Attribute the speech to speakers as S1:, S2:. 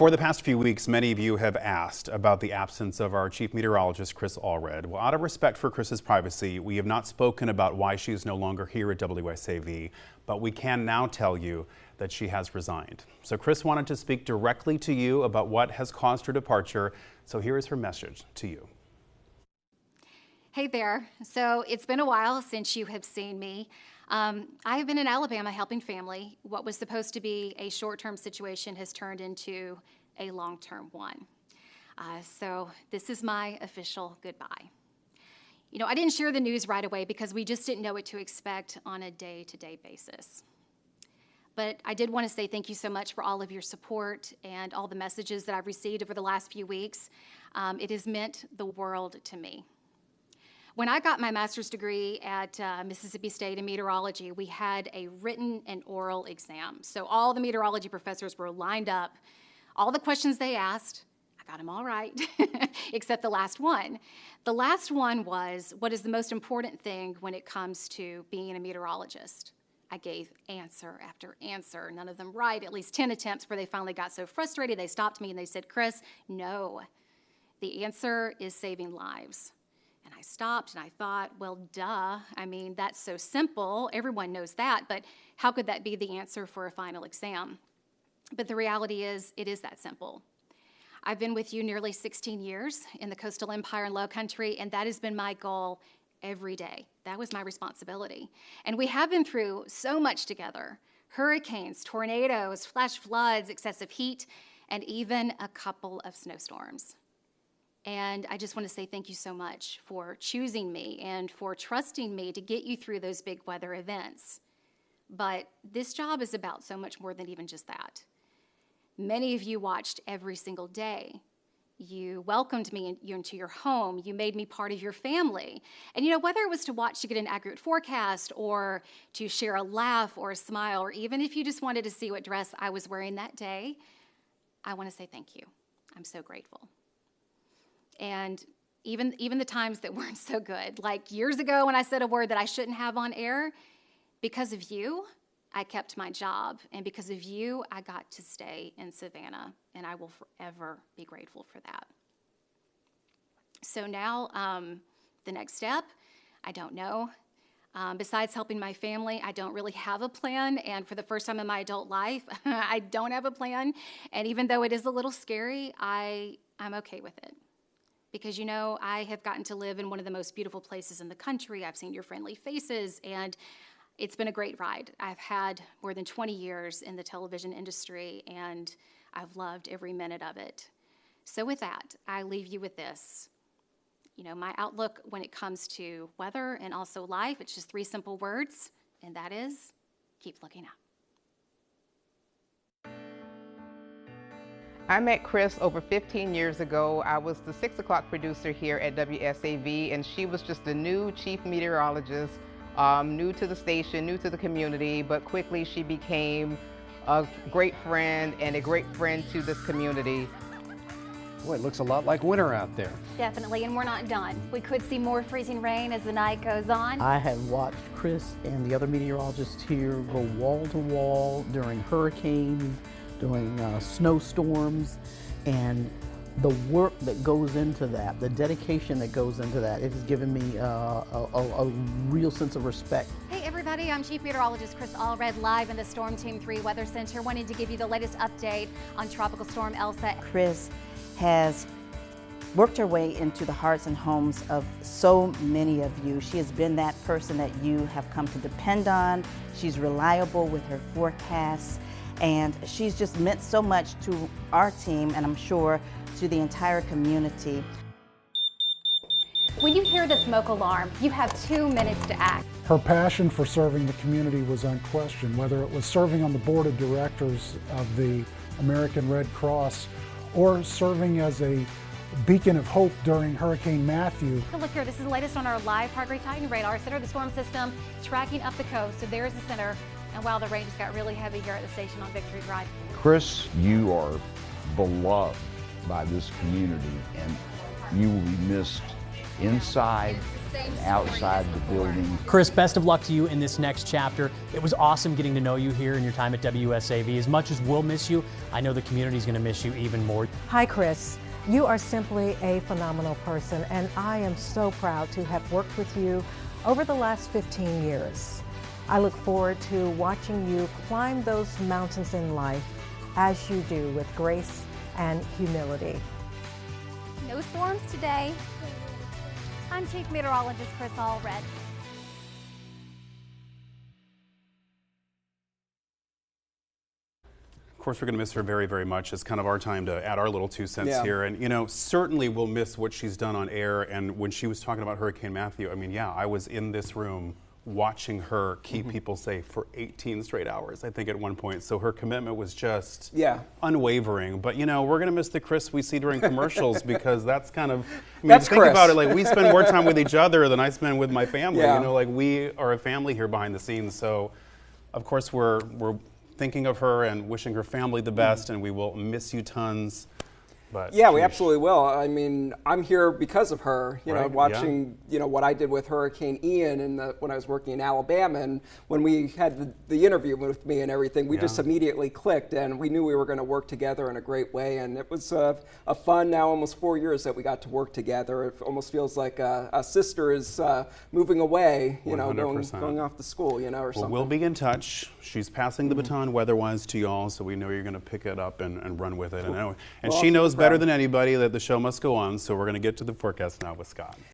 S1: For the past few weeks, many of you have asked about the absence of our chief meteorologist, Kris Allred. Well, out of respect for Kris's privacy, we have not spoken about why she is no longer here at WSAV, but we can now tell you that she has resigned. So Kris wanted to speak directly to you about what has caused her departure. So here is her message to you.
S2: Hey there. So it's been a while since you have seen me. I have been in Alabama helping family. What was supposed to be a short-term situation has turned into a long-term one. So this is my official goodbye. You know, I didn't share the news right away because we just didn't know what to expect on a day-to-day basis. But I did want to say thank you so much for all of your support and all the messages that I've received over the last few weeks. It has meant the world to me. When I got my master's degree at Mississippi State in meteorology, we had a written and oral exam. So all the meteorology professors were lined up. All the questions they asked, I got them all right, except the last one. The last one was, what is the most important thing when it comes to being a meteorologist? I gave answer after answer, none of them right, at least 10 attempts where they finally got so frustrated they stopped me and they said, Kris, no, the answer is saving lives. And I stopped and I thought, well, duh. I mean, that's so simple. Everyone knows that, but how could that be the answer for a final exam? But the reality is, it is that simple. I've been with you nearly 16 years in the coastal empire and low country, and that has been my goal every day. That was my responsibility. And we have been through so much together: hurricanes, tornadoes, flash floods, excessive heat, and even a couple of snowstorms. And I just want to say thank you so much for choosing me and for trusting me to get you through those big weather events. But this job is about so much more than even just that. Many of you watched every single day. You welcomed me into your home. You made me part of your family. And you know, whether it was to watch to get an accurate forecast or to share a laugh or a smile, or even if you just wanted to see what dress I was wearing that day, I want to say thank you. I'm so grateful. And even the times that weren't so good, like years ago when I said a word that I shouldn't have on air, because of you, I kept my job. And because of you, I got to stay in Savannah. And I will forever be grateful for that. So now, the next step, I don't know. Besides helping my family, I don't really have a plan. And for the first time in my adult life, I don't have a plan. And even though it is a little scary, I'm okay with it. Because, you know, I have gotten to live in one of the most beautiful places in the country. I've seen your friendly faces, and it's been a great ride. I've had more than 20 years in the television industry, and I've loved every minute of it. So with that, I leave you with this. You know, my outlook when it comes to weather and also life, it's just 3 simple words, and that is, keep looking up.
S3: I met Kris over 15 years ago. I was the 6 o'clock producer here at WSAV, and she was just a new chief meteorologist, new to the station, new to the community, but quickly she became a great friend and a great friend to this community.
S4: Boy, it looks a lot like winter out there.
S2: Definitely, and we're not done. We could see more freezing rain as the night goes on.
S5: I have watched Kris and the other meteorologists here go wall to wall during hurricanes, during snowstorms, and the work that goes into that, the dedication that goes into that, it has given me a real sense of respect.
S2: Hey everybody, I'm Chief Meteorologist Kris Allred, live in the Storm Team 3 Weather Center, wanting to give you the latest update on Tropical Storm Elsa.
S6: Kris has worked her way into the hearts and homes of so many of you. She has been that person that you have come to depend on. She's reliable with her forecasts, and she's just meant so much to our team, and I'm sure to the entire community.
S2: When you hear the smoke alarm, you have 2 minutes to act.
S7: Her passion for serving the community was unquestioned, whether it was serving on the board of directors of the American Red Cross or serving as a beacon of hope during Hurricane Matthew.
S2: Look here, this is the latest on our live Hard Titan radar. Center of the storm system tracking up the coast. So there's the center. And wow, the rain just got really heavy here at the station on Victory Drive.
S8: Kris, you are beloved by this community, and you will be missed inside and outside the building.
S9: Kris, best of luck to you in this next chapter. It was awesome getting to know you here in your time at WSAV. As much as we'll miss you, I know the community's going to miss you even more.
S10: Hi, Kris. You are simply a phenomenal person, and I am so proud to have worked with you over the last 15 years. I look forward to watching you climb those mountains in life as you do with grace and humility.
S11: No storms today. I'm Chief Meteorologist Kris Allred.
S1: Of course, we're going to miss her very, very much. It's kind of our time to add our little 2 cents here. And, you know, certainly we'll miss what she's done on air. And when she was talking about Hurricane Matthew, I mean, yeah, I was in this room watching her keep people safe for 18 straight hours, I think, at one point. So her commitment was just unwavering. But, you know, we're going to miss the Kris we see during commercials because that's kind of, I mean, think about it, like, we spend more time with each other than I spend with my family. You know, like, we are a family here behind the scenes. So, of course, we're thinking of her and wishing her family the best, and we will miss you tons. But
S12: yeah, we absolutely will. I mean, I'm here because of her, you know, watching, you know, what I did with Hurricane Ian and when I was working in Alabama, and when we had the interview with me and everything, we just immediately clicked, and we knew we were going to work together in a great way. And it was a fun, now almost 4 years that we got to work together. It almost feels like a sister is moving away, you know, going off to school, you know, or something.
S1: We'll be in touch. She's passing the baton weather-wise to y'all, so we know you're going to pick it up and run with it. And she knows better than anybody that the show must go on, so we're going to get to the forecast now with Scott.